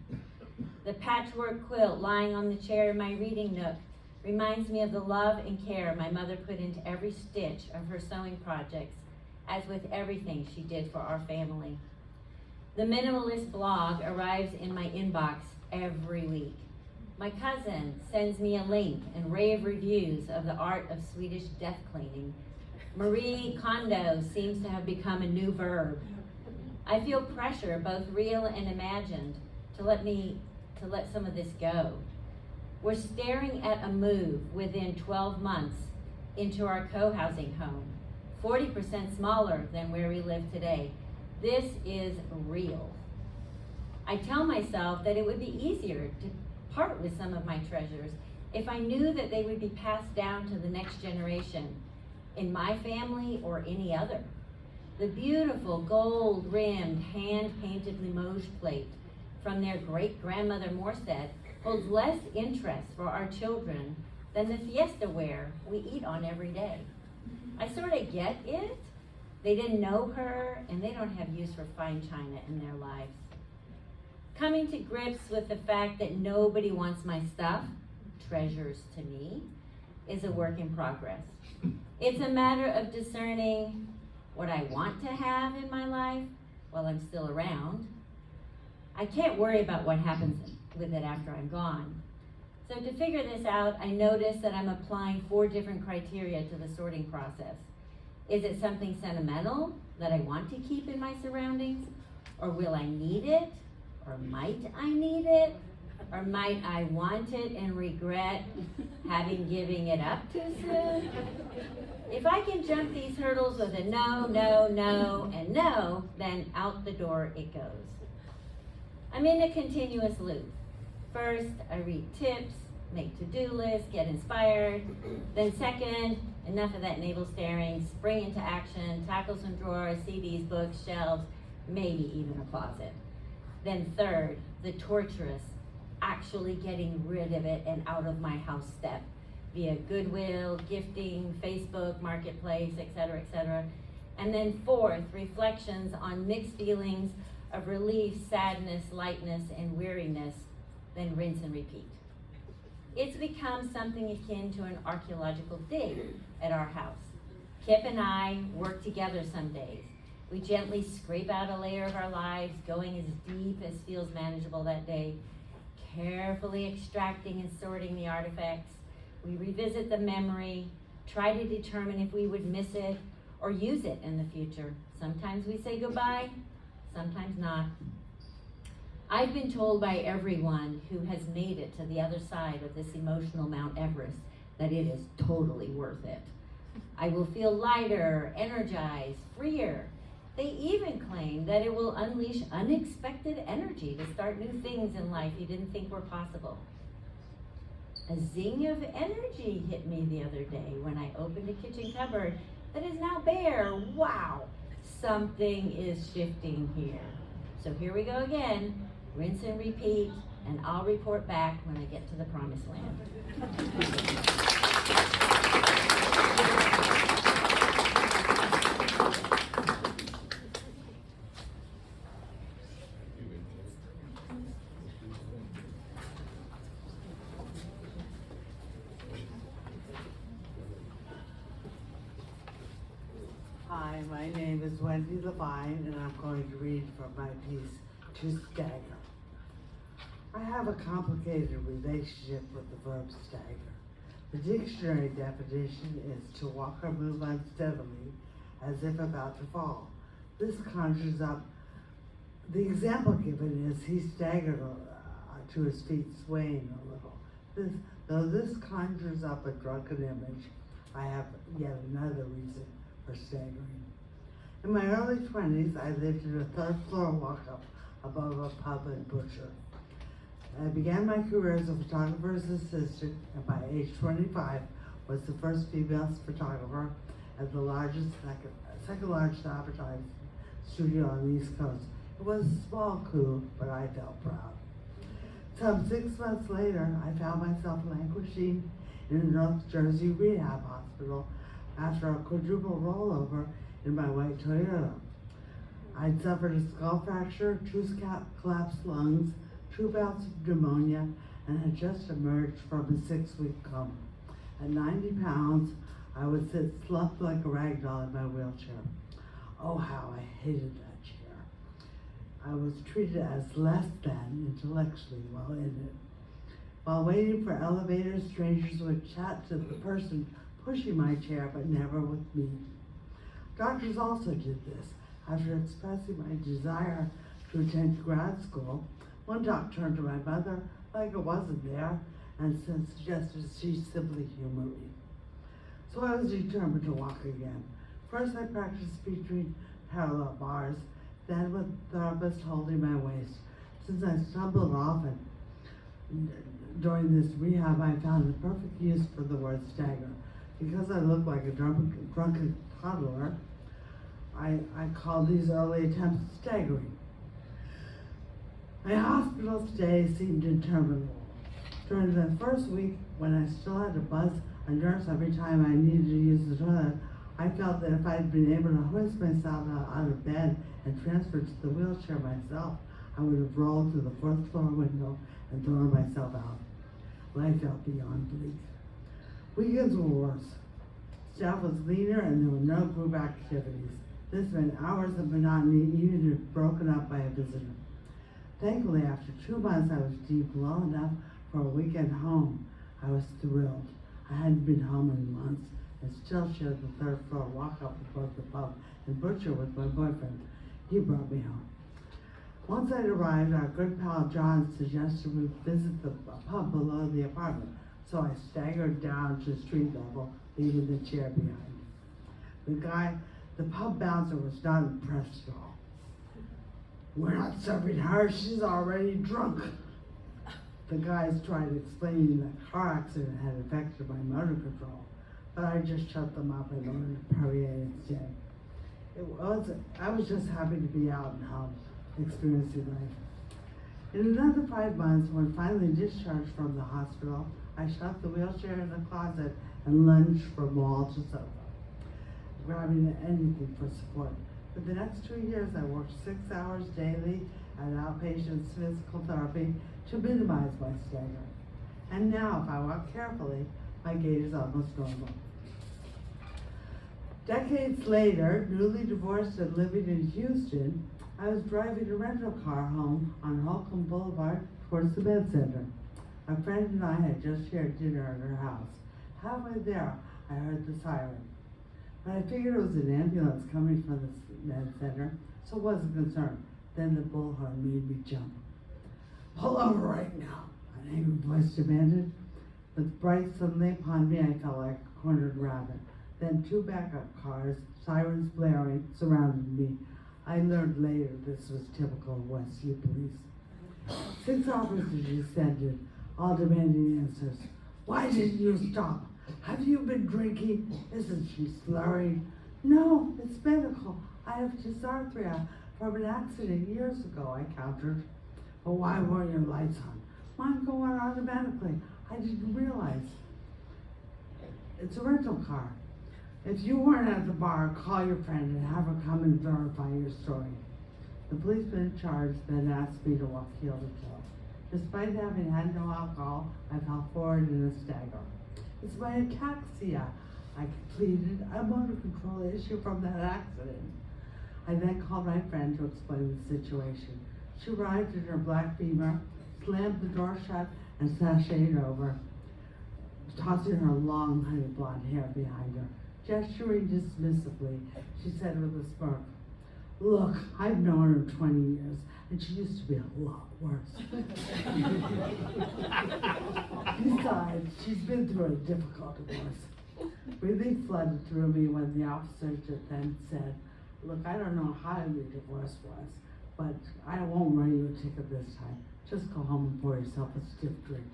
The patchwork quilt lying on the chair in my reading nook reminds me of the love and care my mother put into every stitch of her sewing projects, as with everything she did for our family. The Minimalist blog arrives in my inbox every week. My cousin sends me a link and rave reviews of the art of Swedish death cleaning. Marie Kondo seems to have become a new verb. I feel pressure, both real and imagined, to let some of this go. We're staring at a move within 12 months into our co-housing home, 40% smaller than where we live today. This is real. I tell myself that it would be easier to part with some of my treasures if I knew that they would be passed down to the next generation in my family or any other. The beautiful gold-rimmed, hand-painted Limoges plate from their great-grandmother Morstead holds less interest for our children than the fiesta ware we eat on every day. I sort of get it. They didn't know her, and they don't have use for fine china in their lives. Coming to grips with the fact that nobody wants my stuff, treasures to me, is a work in progress. It's a matter of discerning what I want to have in my life while I'm still around. I can't worry about what happens with it after I'm gone. So to figure this out, I notice that I'm applying 4 different criteria to the sorting process. Is it something sentimental that I want to keep in my surroundings? Or will I need it? Or might I need it? Or might I want it and regret having giving it up too soon? If I can jump these hurdles with a no, no, no, and no, then out the door it goes. I'm in a continuous loop. First, I read tips, make to-do lists, get inspired. Then second, enough of that navel staring, spring into action, tackle some drawers, CDs, books, shelves, maybe even a closet. Then third, the torturous, actually getting rid of it and out of my house step via Goodwill, gifting, Facebook, Marketplace, etc., etc. And then fourth, reflections on mixed feelings of relief, sadness, lightness, and weariness, then rinse and repeat. It's become something akin to an archaeological dig at our house. Kip and I work together some days. We gently scrape out a layer of our lives, going as deep as feels manageable that day, carefully extracting and sorting the artifacts. We revisit the memory, try to determine if we would miss it or use it in the future. Sometimes we say goodbye, sometimes not. I've been told by everyone who has made it to the other side of this emotional Mount Everest that it is totally worth it. I will feel lighter, energized, freer. They even claim that it will unleash unexpected energy to start new things in life you didn't think were possible. A zing of energy hit me the other day when I opened a kitchen cupboard that is now bare. Wow, something is shifting here. So here we go again, rinse and repeat, and I'll report back when I get to the promised land. Hi, my name is Wendy Levine, and I'm going to read from my piece, To Stagger. I have a complicated relationship with the verb stagger. The dictionary definition is to walk or move unsteadily as if about to fall. This conjures up, the example given is he staggered to his feet, swaying a little. Though this conjures up a drunken image, I have yet another reason for staggering. In my early 20s, I lived in a 3rd floor walk-up above a pub and butcher. I began my career as a photographer's assistant, and by age 25 was the first female photographer at the largest second largest advertising studio on the East Coast. It was a small coup, but I felt proud. Some 6 months later, I found myself languishing in a North Jersey rehab hospital after a quadruple rollover in my white Toyota. I'd suffered a skull fracture, 2 collapsed lungs, 2 bouts of pneumonia, and had just emerged from a 6-week coma. At 90 pounds, I would sit slumped like a rag doll in my wheelchair. Oh, how I hated that chair. I was treated as less than intellectually while in it. While waiting for elevators, strangers would chat to the person pushing my chair, but never with me. Doctors also did this. After expressing my desire to attend grad school, one doc turned to my mother like it wasn't there and suggested she simply humor me. So I was determined to walk again. First I practiced between parallel bars, then with therapists holding my waist. Since I stumbled often during this rehab, I found the perfect use for the word stagger. Because I looked like a drunken toddler, I called these early attempts staggering. My hospital stay seemed interminable. During the first week, when I still had to buzz a nurse every time I needed to use the toilet, I felt that if I'd been able to hoist myself out of bed and transfer to the wheelchair myself, I would have rolled through the 4th floor window and thrown myself out. Life felt beyond bleak. Weekends were worse. Staff was leaner and there were no group activities. This meant hours of monotony, even if broken up by a visitor. Thankfully, after 2 months, I was deep well enough for a weekend home. I was thrilled. I hadn't been home in months and still shared the 3rd floor walk-up with both the pub and butcher with my boyfriend. He brought me home. Once I'd arrived, our good pal John suggested we visit the pub below the apartment, so I staggered down to street level, leaving the chair behind. The pub bouncer was not impressed at all. "We're not serving her, she's already drunk." The guys tried explaining that a car accident had affected my motor control, but I just shut them up and ordered Perrier instead. I was just happy to be out and home, experiencing life. In another 5 months, when finally discharged from the hospital, I shoved the wheelchair in the closet and lunged from wall to sofa, grabbing anything for support. For the next 2 years, I worked 6 hours daily at outpatient physical therapy to minimize my stagger. And now, if I walk carefully, my gait is almost normal. Decades later, newly divorced and living in Houston, I was driving a rental car home on Holcomb Boulevard towards the med center. A friend and I had just shared dinner at her house. Halfway there, I heard the siren. But I figured it was an ambulance coming from the med center, so wasn't concerned. Then the bullhorn made me jump. "Pull over right now," an angry voice demanded. With bright sunlight upon me, I felt like a cornered rabbit. Then 2 backup cars, sirens blaring, surrounded me. I learned later this was typical of Westview police. 6 officers descended, all demanding answers. "Why didn't you stop? Have you been drinking? Isn't she slurring?" "No, it's medical. I have dysarthria from an accident years ago," I countered. "Well, why weren't your lights on?" "Mine go on automatically. I didn't realize." "It's a rental car. If you weren't at the bar, call your friend and have her come and verify your story." The policeman in charge then asked me to walk heel to toe. Despite having had no alcohol, I fell forward in a stagger. "It's my ataxia," I pleaded, "a motor control issue from that accident." I then called my friend to explain the situation. She arrived in her black Beamer, slammed the door shut, and sashayed over, tossing her long honey blonde hair behind her. Gesturing dismissively, she said with a smirk, "Look, I've known her 20 years, and she used to be a lot worse." Besides, she's been through a difficult divorce. Relief flooded through me when the officer then said, "Look, I don't know how your divorce was, but I won't write you a ticket this time. Just go home and pour yourself a stiff drink."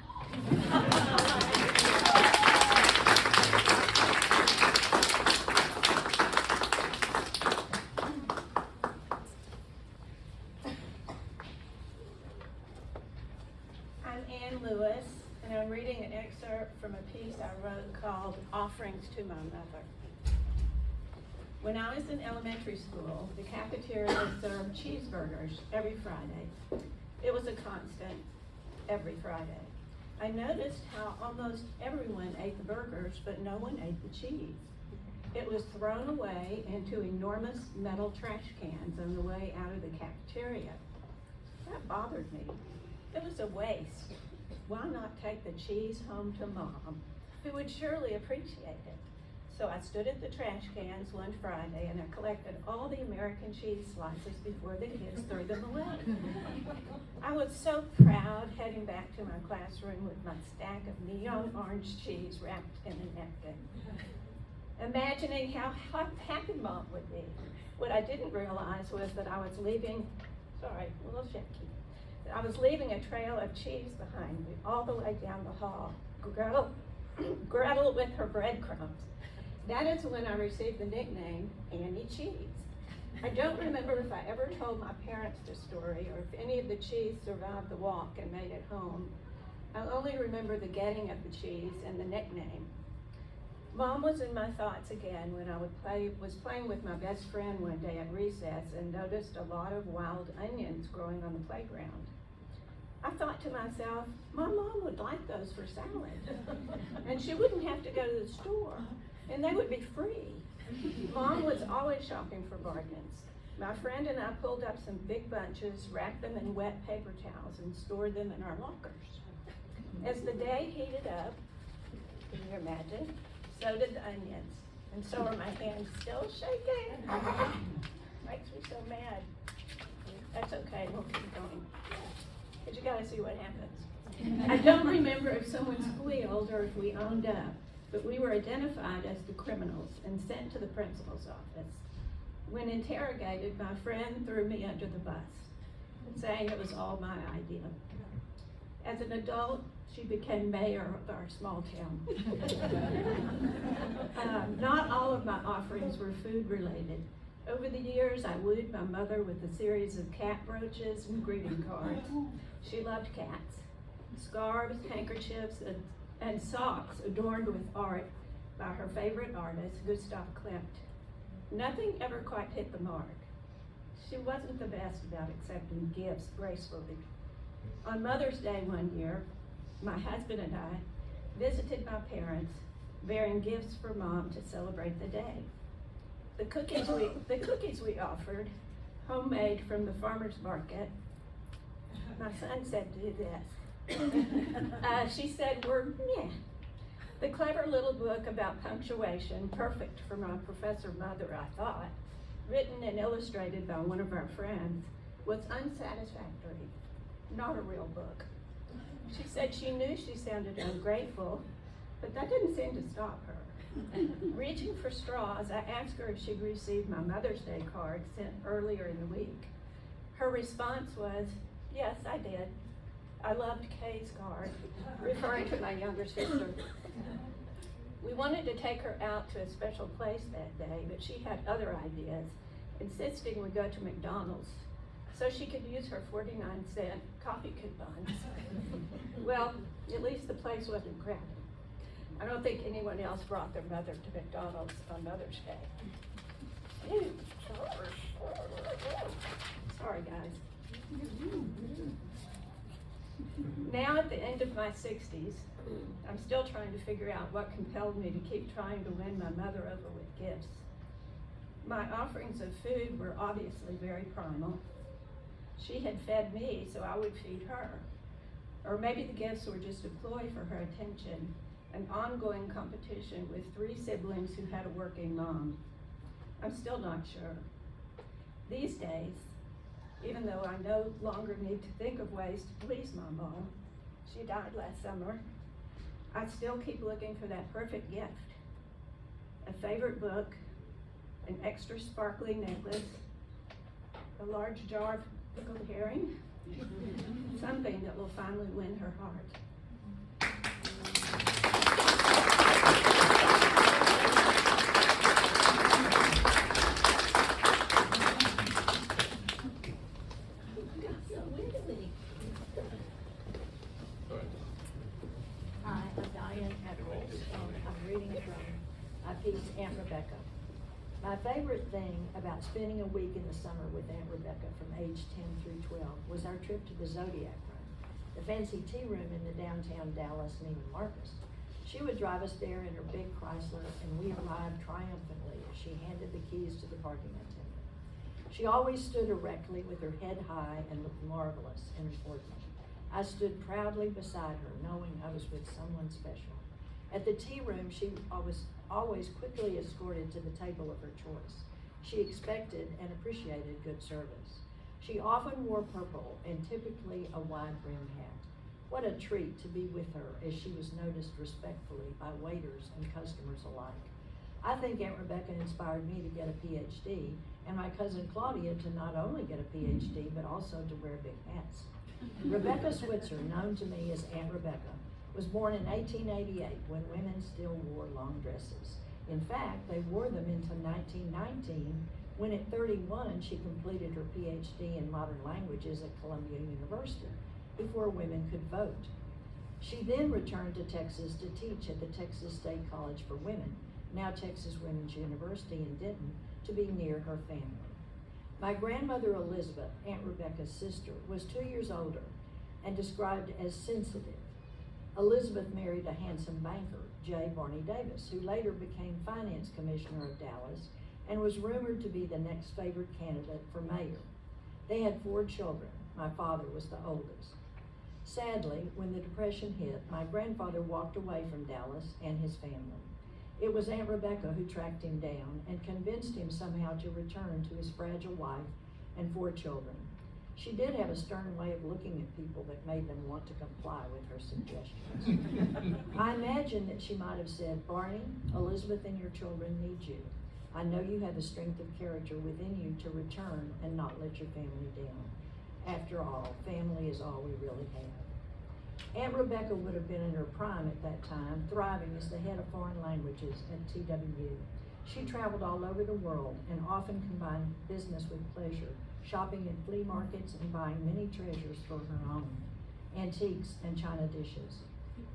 Ann Lewis, and I'm reading an excerpt from a piece I wrote called Offerings to My Mother. When I was in elementary school, the cafeteria served cheeseburgers every Friday. It was a constant every Friday. I noticed how almost everyone ate the burgers, but no one ate the cheese. It was thrown away into enormous metal trash cans on the way out of the cafeteria. That bothered me. It was a waste. Why not take the cheese home to Mom, who would surely appreciate it? So I stood at the trash cans one Friday and I collected all the American cheese slices before the kids threw them away. I was so proud heading back to my classroom with my stack of neon orange cheese wrapped in a napkin. Imagining how happy Mom would be. What I didn't realize was that I was leaving, sorry, a little shaky. I was leaving a trail of cheese behind me all the way down the hall. Gretel with her breadcrumbs. That is when I received the nickname Annie Cheese. I don't remember if I ever told my parents the story or if any of the cheese survived the walk and made it home. I only remember the getting of the cheese and the nickname. Mom was in my thoughts again when I was playing with my best friend one day at recess and noticed a lot of wild onions growing on the playground. I thought to myself, my mom would like those for salad, and she wouldn't have to go to the store, and they would be free. Mom was always shopping for bargains. My friend and I pulled up some big bunches, wrapped them in wet paper towels, and stored them in our lockers. As the day heated up, can you imagine? So did the onions, and so are my hands still shaking. Makes me so mad. That's okay, we'll keep going. But you gotta see what happens. I don't remember if someone squealed or if we owned up, but we were identified as the criminals and sent to the principal's office. When interrogated, my friend threw me under the bus, saying it was all my idea. As an adult, she became mayor of our small town. Not all of my offerings were food related. Over the years, I wooed my mother with a series of cat brooches and greeting cards. She loved cats. Scarves, handkerchiefs, and socks adorned with art by her favorite artist, Gustav Klimt. Nothing ever quite hit the mark. She wasn't the best about accepting gifts gracefully. On Mother's Day one year, my husband and I visited my parents, bearing gifts for Mom to celebrate the day. The cookies we offered, homemade from the farmer's market. My son said, do this. She said, were meh. The clever little book about punctuation, perfect for my professor mother, I thought, written and illustrated by one of our friends, was unsatisfactory, not a real book. She said she knew she sounded ungrateful, but that didn't seem to stop her. Reaching for straws, I asked her if she'd received my Mother's Day card sent earlier in the week. Her response was, yes, I did. I loved Kay's card, referring to my younger sister. We wanted to take her out to a special place that day, but she had other ideas, insisting we go to McDonald's so she could use her 49-cent coffee coupons. Well, at least the place wasn't crowded. I don't think anyone else brought their mother to McDonald's on Mother's Day. Ew. Sorry, guys. Now at the end of my 60s, I'm still trying to figure out what compelled me to keep trying to win my mother over with gifts. My offerings of food were obviously very primal. She had fed me, so I would feed her. Or maybe the gifts were just a ploy for her attention, an ongoing competition with 3 siblings who had a working mom. I'm still not sure. These days, even though I no longer need to think of ways to please my mom, she died last summer, I still keep looking for that perfect gift. A favorite book, an extra sparkly necklace, a large jar of pickled herring, something that will finally win her heart. My favorite thing about spending a week in the summer with Aunt Rebecca from age 10 through 12 was our trip to the Zodiac Room, the fancy tea room in the downtown Dallas Neiman Marcus. She would drive us there in her big Chrysler, and we arrived triumphantly as she handed the keys to the parking attendant. She always stood erectly with her head high and looked marvelous and important. I stood proudly beside her, knowing I was with someone special. At the tea room, she was always quickly escorted to the table of her choice. She expected and appreciated good service. She often wore purple and typically a wide-brimmed hat. What a treat to be with her as she was noticed respectfully by waiters and customers alike. I think Aunt Rebecca inspired me to get a PhD, and my cousin Claudia to not only get a PhD, but also to wear big hats. Rebecca Switzer, known to me as Aunt Rebecca, was born in 1888 when women still wore long dresses. In fact, they wore them until 1919, when at 31 she completed her PhD in modern languages at Columbia University, before women could vote. She then returned to Texas to teach at the Texas State College for Women, now Texas Women's University in Denton, to be near her family. My grandmother Elizabeth, Aunt Rebecca's sister, was 2 years older and described as sensitive. Elizabeth married a handsome banker, J. Barney Davis, who later became finance commissioner of Dallas and was rumored to be the next favored candidate for mayor. They had 4 children. My father was the oldest. Sadly, when the Depression hit, my grandfather walked away from Dallas and his family. It was Aunt Rebecca who tracked him down and convinced him somehow to return to his fragile wife and 4 children. She did have a stern way of looking at people that made them want to comply with her suggestions. I imagine that she might have said, "Barney, Elizabeth and your children need you. I know you have the strength of character within you to return and not let your family down. After all, family is all we really have." Aunt Rebecca would have been in her prime at that time, thriving as the head of foreign languages at TWU. She traveled all over the world and often combined business with pleasure, shopping at flea markets and buying many treasures for her own, antiques and china dishes.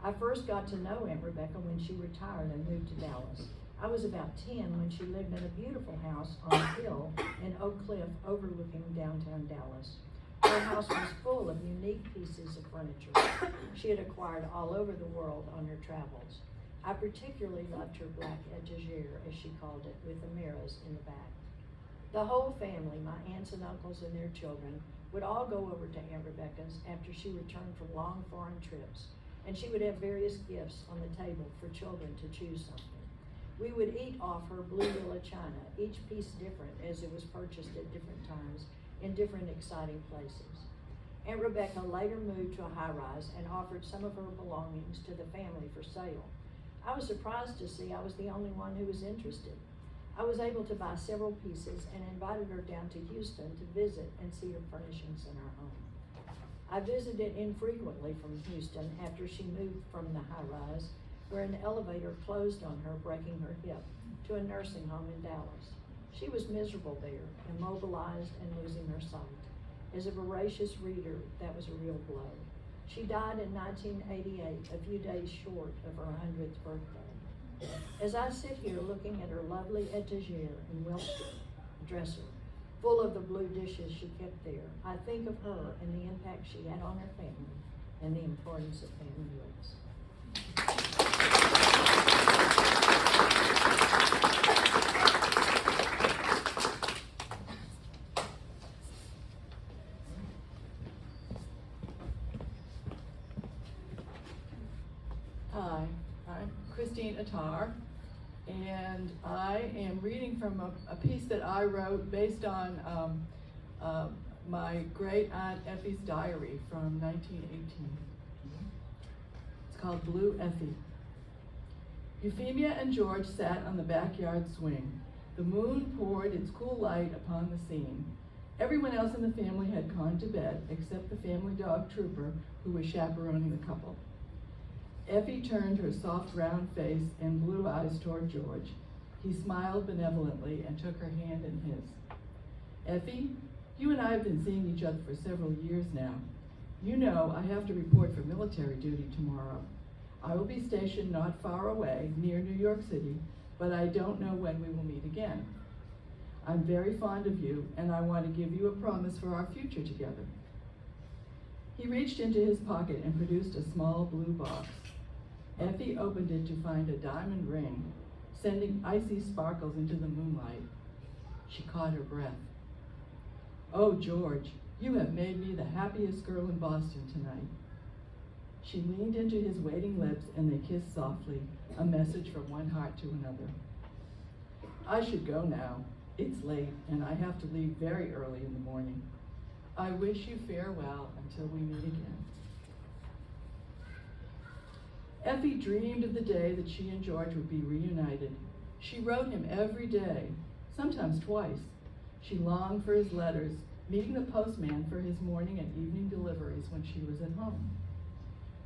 I first got to know Aunt Rebecca when she retired and moved to Dallas. I was about 10 when she lived in a beautiful house on a hill in Oak Cliff overlooking downtown Dallas. Her house was full of unique pieces of furniture she had acquired all over the world on her travels. I particularly loved her black etagere, as she called it, with the mirrors in the back. The whole family, my aunts and uncles and their children, would all go over to Aunt Rebecca's after she returned from long foreign trips, and she would have various gifts on the table for children to choose something. We would eat off her blue willow china, each piece different as it was purchased at different times in different exciting places. Aunt Rebecca later moved to a high-rise and offered some of her belongings to the family for sale. I was surprised to see I was the only one who was interested. I was able to buy several pieces and invited her down to Houston to visit and see her furnishings in our home. I visited infrequently from Houston after she moved from the high-rise, where an elevator closed on her, breaking her hip, to a nursing home in Dallas. She was miserable there, immobilized and losing her sight. As a voracious reader, that was a real blow. She died in 1988, a few days short of her 100th birthday. As I sit here looking at her lovely etagere and Wilkes dresser, full of the blue dishes she kept there, I think of her and the impact she had on her family and the importance of family roots. Hi, I'm Christine Attar, and I am reading from a piece that I wrote based on my great aunt Effie's diary from 1918. It's called Blue Effie. Euphemia and George sat on the backyard swing. The moon poured its cool light upon the scene. Everyone else in the family had gone to bed, except the family dog Trooper, who was chaperoning the couple. Effie turned her soft round face and blue eyes toward George. He smiled benevolently and took her hand in his. "Effie, you and I have been seeing each other for several years now. You know I have to report for military duty tomorrow. I will be stationed not far away, near New York City, but I don't know when we will meet again. I'm very fond of you, and I want to give you a promise for our future together. He reached into his pocket and produced a small blue box. Effie opened it to find a diamond ring, sending icy sparkles into the moonlight. She caught her breath. "Oh, George, you have made me the happiest girl in Boston tonight." She leaned into his waiting lips and they kissed softly, a message from one heart to another. "I should go now. It's late and I have to leave very early in the morning. I wish you farewell until we meet again." Effie dreamed of the day that she and George would be reunited. She wrote him every day, sometimes twice. She longed for his letters, meeting the postman for his morning and evening deliveries when she was at home.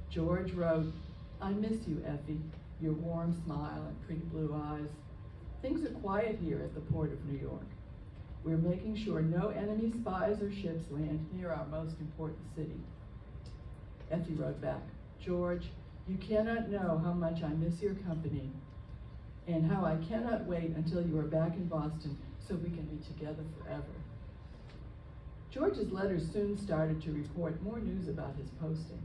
George wrote, "I miss you, Effie, your warm smile and pretty blue eyes. Things are quiet here at the port of New York. We're making sure no enemy spies or ships land near our most important city." Effie wrote back, "George, you cannot know how much I miss your company and how I cannot wait until you are back in Boston so we can be together forever." George's letters soon started to report more news about his posting.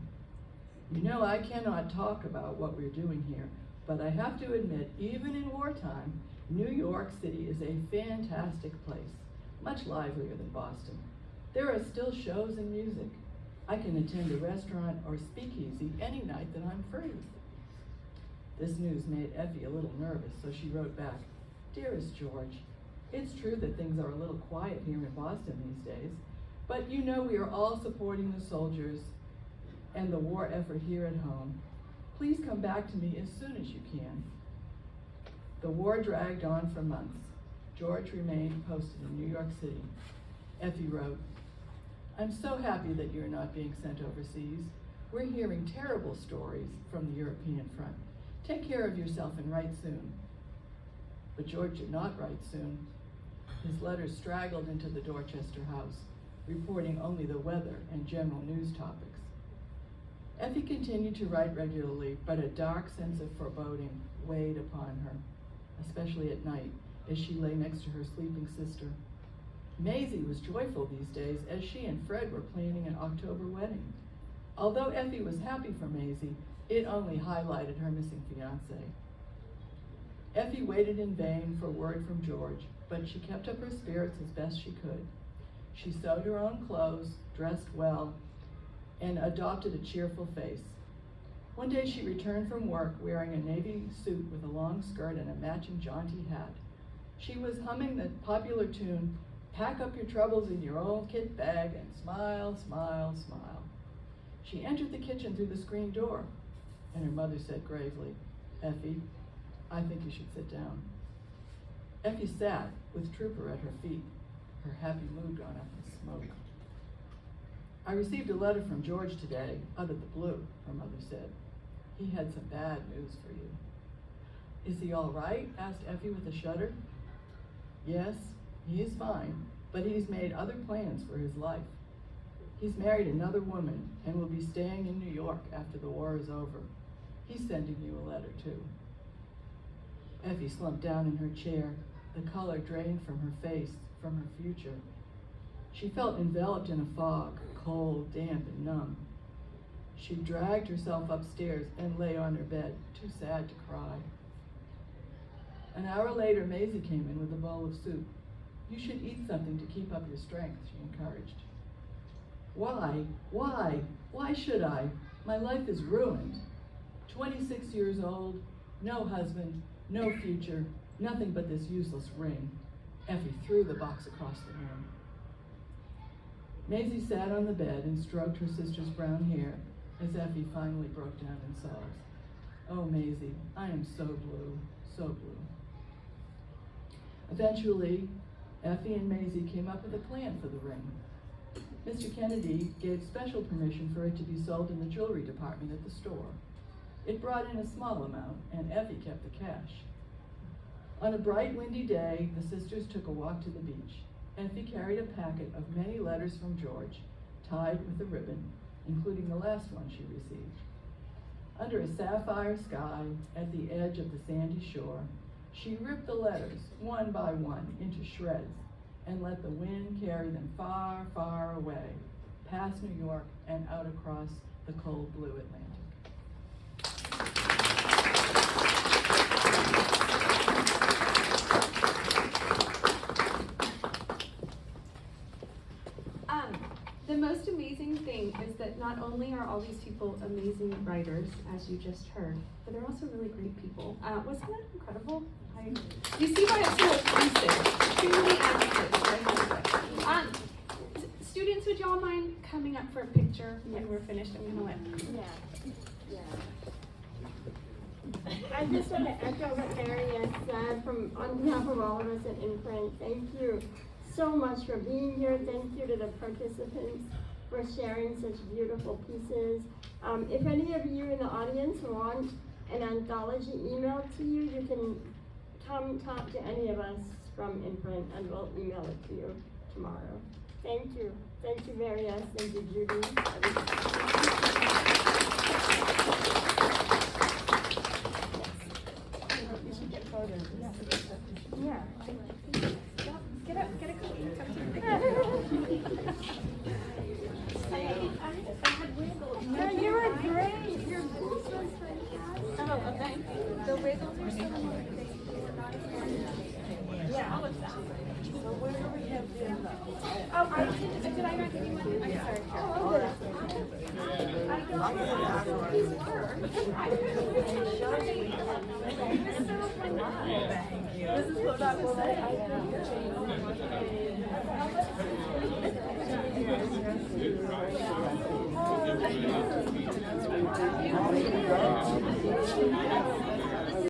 "You know, I cannot talk about what we're doing here, but I have to admit, even in wartime, New York City is a fantastic place, much livelier than Boston. There are still shows and music. I can attend a restaurant or speakeasy any night that I'm free." This news made Effie a little nervous, so she wrote back, "Dearest George, it's true that things are a little quiet here in Boston these days, but you know we are all supporting the soldiers and the war effort here at home. Please come back to me as soon as you can." The war dragged on for months. George remained posted in New York City. Effie wrote, "I'm so happy that you're not being sent overseas. We're hearing terrible stories from the European front. Take care of yourself and write soon." But George did not write soon. His letters straggled into the Dorchester house, reporting only the weather and general news topics. Effie continued to write regularly, but a dark sense of foreboding weighed upon her, especially at night, as she lay next to her sleeping sister. Maisie was joyful these days, as she and Fred were planning an October wedding. Although Effie was happy for Maisie, it only highlighted her missing fiancé. Effie waited in vain for word from George, but she kept up her spirits as best she could. She sewed her own clothes, dressed well, and adopted a cheerful face. One day she returned from work wearing a navy suit with a long skirt and a matching jaunty hat. She was humming the popular tune, "Pack up your troubles in your old kit bag and smile, smile, smile." She entered the kitchen through the screen door, and her mother said gravely, "Effie, I think you should sit down." Effie sat with Trooper at her feet, her happy mood gone up in smoke. "I received a letter from George today, out of the blue," her mother said. "He had some bad news for you." "Is he all right?" asked Effie with a shudder. "Yes, he is fine, but he's made other plans for his life. He's married another woman and will be staying in New York after the war is over. He's sending you a letter too." Effie slumped down in her chair, the color drained from her face, from her future. She felt enveloped in a fog, cold, damp, and numb. She dragged herself upstairs and lay on her bed, too sad to cry. An hour later, Maisie came in with a bowl of soup. "You should eat something to keep up your strength," she encouraged. Why should I? My life is ruined. 26 years old, no husband, no future, nothing but this useless ring." Effie threw the box across the room. Maisie sat on the bed and stroked her sister's brown hair as Effie finally broke down in sobs. "Oh, Maisie, I am so blue, so blue." Eventually, Effie and Maisie came up with a plan for the ring. Mr. Kennedy gave special permission for it to be sold in the jewelry department at the store. It brought in a small amount, and Effie kept the cash. On a bright, windy day, the sisters took a walk to the beach. Effie carried a packet of many letters from George, tied with a ribbon, including the last one she received. Under a sapphire sky, at the edge of the sandy shore, she ripped the letters, one by one, into shreds and let the wind carry them far, far away, past New York and out across the cold blue Atlantic. The most amazing thing is that not only are all these people amazing writers, as you just heard, but they're also really great people. Wasn't that incredible? You see why it's so inclusive. Truly advocates. Students, would y'all mind coming up for a picture when we're finished? I'm gonna let. Yeah. I just want to echo what Marius said on behalf of all of us at Inprint. Thank you so much for being here. Thank you to the participants for sharing such beautiful pieces. If any of you in the audience want an anthology emailed to you, you can come talk to any of us from Inprint and we'll email it to you tomorrow. Thank you. Thank you, Marius. Thank you, Judy. You should get photos. Yeah. Get up, get a cookie. No, you were great. Your voice was fantastic. Oh, thank you. The wiggles are so amazing. Yeah. So where do we have the, Oh, did I not give you one? I'm sorry. This is what I will say.